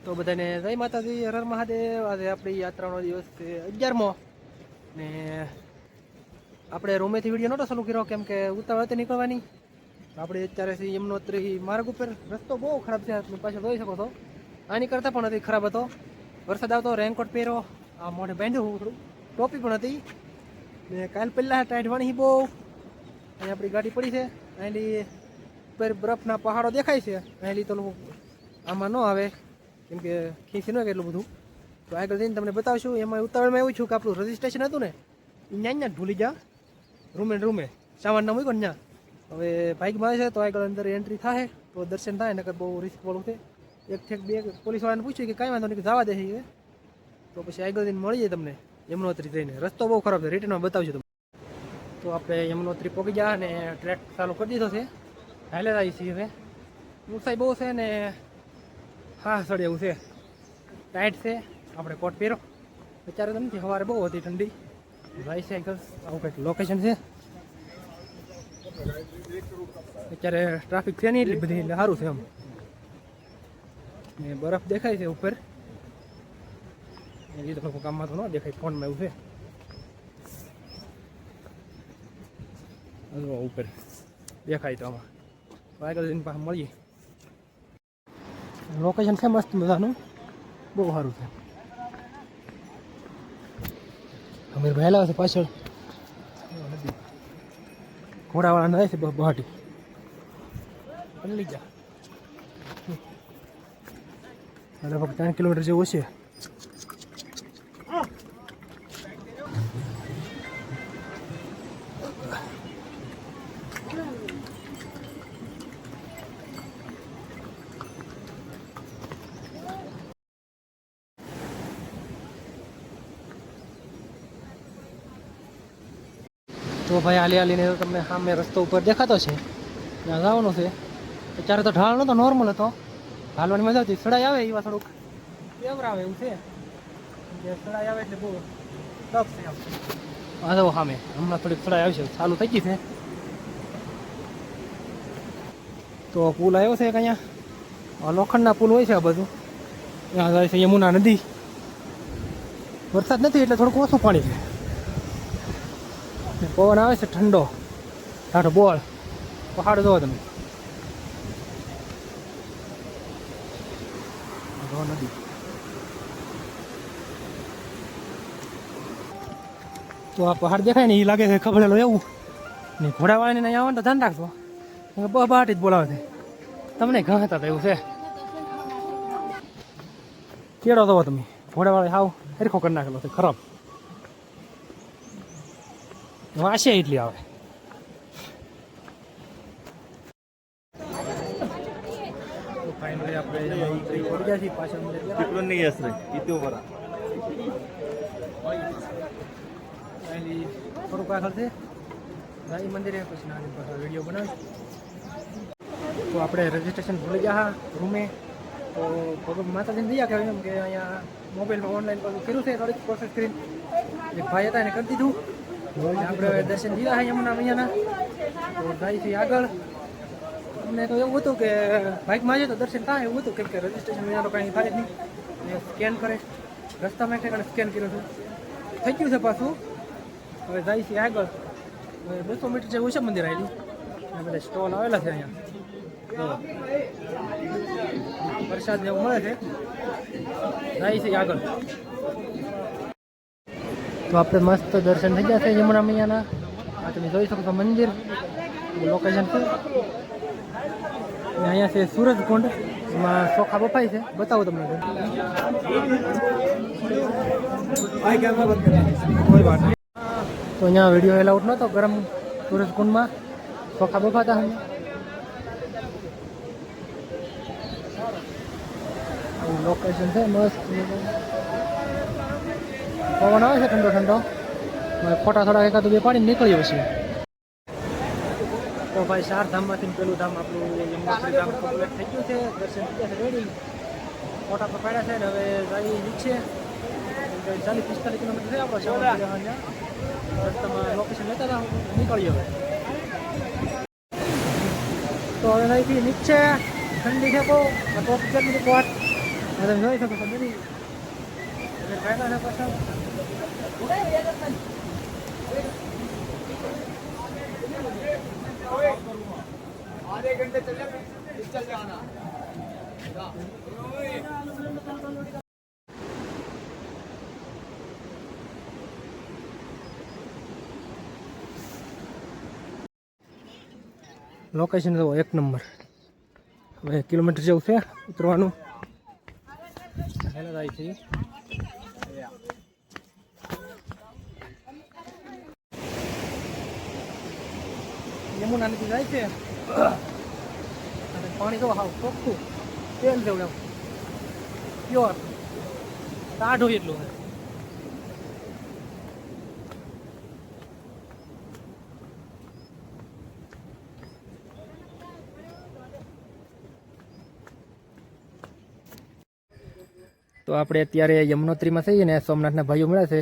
તો બધાને જય માતાજી, હર હર મહાદેવ। આજે આપણી યાત્રાનો દિવસ છે 11મો ને આપણે રૂમેથી વિડીયો નહોતો ચાલુ કર્યો કેમ કે ઉતાવળ હતી નીકળવાની। આપણે અત્યારે છે યમનોત્રી માર્ગ ઉપર। રસ્તો બહુ ખરાબ છે, તમે પાછળ જોઈ શકો છો। આની કરતાં પણ હતી ખરાબ હતો। વરસાદ આવતો, રેનકોટ પહેર્યો, આ મોઢે બાંધ્યું થોડું, ટોપી પણ હતી ને કાલ પહેલાં ટાઈટ વાણી બહુ। અહીં આપણી ગાડી પડી છે, અહીંથી ઉપર બરફના પહાડો દેખાય છે। અહીંથી તો આમાં ન આવે કેમ કે ખીંચી ન એટલું બધું, તો આગળ જઈને તમને બતાવશું। એમાં ઉતાવળમાં એવું છું કે આપણું રજિસ્ટ્રેશન હતું ને એ ત્યાં જ ભૂલી ગયા, રૂમે સામાન ના મૂક્યો ને ત્યાં। હવે બાઇકમાં આવે છે તો આગળ અંદર એન્ટ્રી થાય તો દર્શન થાય, નકર બહુ રિસ્ક વાળું છે। એક થી બે પોલીસવાળાને પૂછ્યું કે કાંઈ વાંધો નહીં, જવા દે છે તો પછી આગળ જઈને મળી જાય તમને યમનોત્રી જઈને। રસ્તો બહુ ખરાબ છે, રિટર્નમાં બતાવજો તમને। તો આપણે યમનોત્રી પહોંચી ગયા અને ટ્રેક ચાલુ કરી દીધો છે, હાલે આવી છીએ હવે। ઊંચાઈ બહુ છે ને હા સર એવું છે, ટાઈટ છે। આપણે કોટ પહેરો અત્યારે તો નથી, સવારે બહુ હતી ઠંડી। ભાઈ સાયકલ આવું કંઈક લોકેશન છે। અત્યારે ટ્રાફિક છે નહીં એટલી બધી, એટલે સારું છે એમ। ને બરફ દેખાય છે ઉપર, એ તો લોકો કામમાં તો ન દેખાય, ફોનમાં એવું છે। ઉપર દેખાય તો આમાં આગળ જઈને પાછા મળીએ। લોકેશન છે મસ્ત મજાનું, બહુ સારું છે। અમે વહેલા છે પાછળ ઘોડાવાળા જાય છે બહાટી લઈ જા, લગભગ 3 કિલોમીટર જેવું છે। તો ભાઈ હાલીને તો તમને સામે રસ્તો ઉપર દેખાતો છે, ત્યાં જવાનું છે। અત્યારે તો ઢાળ નહોતો, નોર્મલ હતો, હાલવાની મજા આવતી। સડાઈ આવે એવા થોડુંક કેવર આવે એવું છે, સડાઈ આવે એટલે બહુ ટફ છે આમ। હા તો સામે હમણાં થોડીક સડાઈ આવશે, ચાલુ થઈ ગઈ છે। તો પુલ આવ્યો છે એક અહીંયા, લોખંડના પુલ હોય છે આ બધું, ત્યાં જાય છે યમુના નદી। વરસાદ નથી એટલે થોડુંક ઓછું પાણી છે, પવન આવે છે ઠંડો ઠાઠો બોળ। પહાડ જોવો તમે, નદી। તો આ પહાડ દેખાય ને એ લાગે છે ખબરેલો એવું ને, ઘોડાવાળાને અહીં આવવાનું તો ધ્યાન રાખજો, બહાટી જ બોલાવે છે તમને ઘણા હતા એવું છે। કેળો દો તમે, ઘોડાવાળા હાવ હરખો કરી નાખેલો છે, ખરાબ વાસે એટલી આવે। ફાઇનલી આપણે પડી ગયા છીએ પાછળ થોડુંક આગળ છે ગાય મંદિરે, પછી નાની પાછળ વિડીયો બનાવી। તો આપણે રજીસ્ટ્રેશન ભૂલી ગયા રૂમે, તો ભગવાન માતાજીને દયા કહેવાય એમ કે અહીંયા મોબાઈલમાં ઓનલાઈન પાછું કર્યું છે, થોડીક પ્રોસેસ કરીને એક ભાઈ હતા એને કરી દીધું। આપણે દર્શન દીધા છે યમુના મૈયાના, તો જાય છે આગળ। અમને તો એવું હતું કે બાઇકમાં જઈએ તો દર્શન થાય એવું હતું, કેમ કે રજીસ્ટ્રેશન મહિનાનો કાંઈ થાય જ નહીં, સ્કેન કરે રસ્તામાં એક સ્કેન કર્યું હતું, થઈ ગયું છે પાછું। હવે જાય છે આગળ, હવે 200 મીટર જેવું છે મંદિર આવેલું, બધા સ્ટોલ આવેલા છે અહીંયા, પ્રસાદ જેવું મળે છે। જાય છે આગળ તો આપણે મસ્ત દર્શન થઈ ગયા છે યમુના મૈયાના। આ તમે જોઈ શકો છો મંદિર, લોકેશન છે। અહીંયા છે સૂરજકુંડ, એમાં ચોખા બફાય છે, બતાવું તમને કોઈ વાત નહીં। તો અહીંયા વિડીયો એલાઉડ નહોતો, ગરમ સૂરજકુંડમાં ચોખા બફાતા હતા। લોકેશન છે મસ્ત, પવન આવે છે ઠંડો ઠંડો, ફોટા થોડા એકાદ બે પાણી નીકળ્યો છે। તો ભાઈ 4 ધામમાંથી પેલું ધામ આપણું યમનોત્રી ધામ કમ્પ્લીટ થઈ ગયું છે, દર્શન થઈ ગયા છે રેડી, ફોટા તો પાડ્યા છે ને હવે જાય નીચે 40-45 કિલોમીટર છે આપણો રસ્તામાં લોકેશન લેતા હતા, નીકળીએ હવે। તો હવે અહીંથી નીચે ઠંડી છે બહુ, ટોપ કેટલી કોટ તમે જોઈ શકો છો બધી ભાગા છે પાછળ आधे घंटे चल जाना લોકેશન જો એક નંબર હવે કિલોમીટર જેવું છે ઉતરવાનું હેલા જાય છે યમુના નદી જાય છે અને પાણી તો હાવ ચોખ્ખું તેલ જેવું એમ પ્યોર ટાઢું એટલું છે તો આપણે અત્યારે યમનોત્રીમાં થઈએ ને સોમનાથના ભાઈઓ મળ્યા છે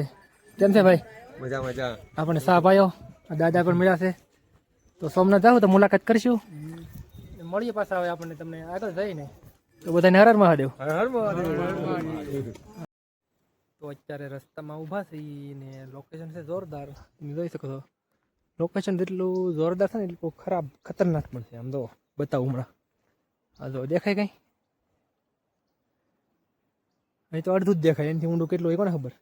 કેમ છે ભાઈ मजा मजा આપણે શાહ ભાઈઓ દાદા પણ મળ્યા છે તો સોમનાથ જાવ તો મુલાકાત કરીશું મળીએ પાછા હવે આપણને તમને આગળ જઈને તો બધાને હર હર મહાદેવ हर महादेव તો અત્યારે રસ્તામાં ઊભા છીએ ને લોકેશન છે જોરદાર તમે જોઈ શકો છો લોકેશન જેટલું જોરદાર છે ને એટલું ખરાબ ખતરનાક પણ છે આમ જો બતાવું હમણાં આ જો દેખાય કઈ અહીં તો અડધું જ દેખાય એનાથી ઊંડું કેટલું હોય કોને ખબર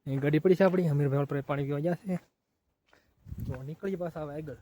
અહીં ગાડી પડી છે આપણી હમીરભાઈ પર પાણી પીવા જશે તો નીકળીએ પાછા હવે આગળ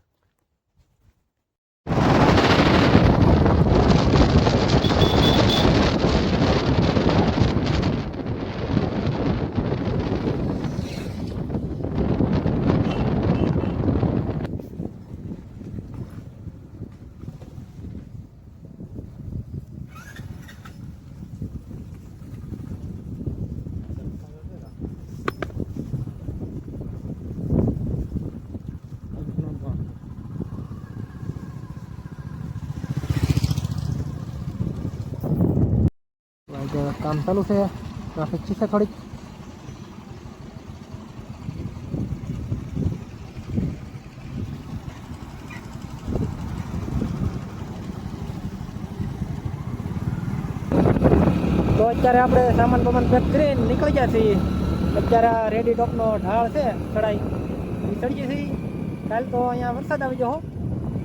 કામ ચાલુ છે ટ્રાફિક છે થોડીક તો અત્યારે આપણે સામાન બમાન પેક કરીને નીકળી ગયા છીએ અત્યારે આ રેડી ટોપનો ઢાળ છે ચડાઈ એ ચડીએ છીએ કાલ તો અહીંયા વરસાદ આવી ગયો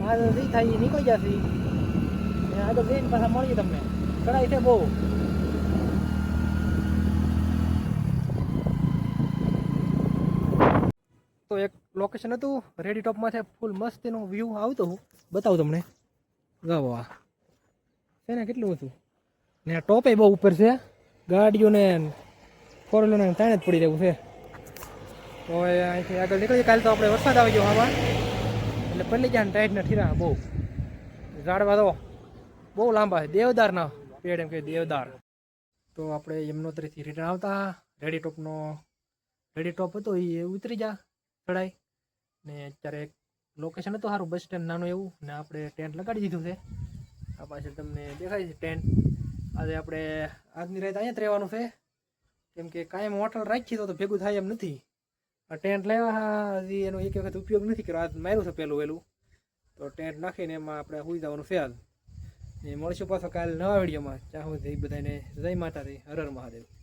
હાલ જે થાય એ નીકળી ગયા છીએ આગળ જઈને પાછા મળીએ તમને ચડાઈ છે બહુ તો એક લોકેશન હતું રેડી ટોપમાંથી ફૂલ મસ્ત એનો વ્યૂ આવતો હું બતાવું તમને ગાવો આ છે ને કેટલું હતું ને આ ટોપે બહુ ઉપર છે ગાડીઓને ફોર વ્હીલરને તાણે જ પડી રહેવું છે તો હવે અહીંથી આગળ નીકળીએ કાલે તો આપણે વરસાદ આવી ગયો હવા એટલે પલ્લી ગયા ટાઈટના ઠીરા બહુ ઝાડવા તો બહુ લાંબા છે દેવદારના પેડ એમ કે દેવદાર તો આપણે યમનોત્રીથી રિટર્ન આવતા રેડી ટોપ હતો એ ઉતરી જા ચડાઈ ને અત્યારે એક લોકેશન હતું સારું બસ સ્ટેન્ડ નાનું એવું ને આપણે ટેન્ટ લગાડી દીધું છે આ પાછળ તમને દેખાય છે ટેન્ટ આજે આપણે આજની રાત અહીંયા જ રહેવાનું છે કેમ કે કાયમ હોટલ રાખીએ તો ભેગું થાય એમ નથી આ ટેન્ટ લેવા હજી એનો એક વખત ઉપયોગ નથી કર્યો આજ માર્યું છે પહેલું વહેલું તો ટેન્ટ નાખીને એમાં આપણે સુઈ જવાનું છે આજ એ મળશું પાછો કાલે નવા વિડીયોમાં ત્યાં સુધી બધાને જય માતાજી હર હર મહાદેવ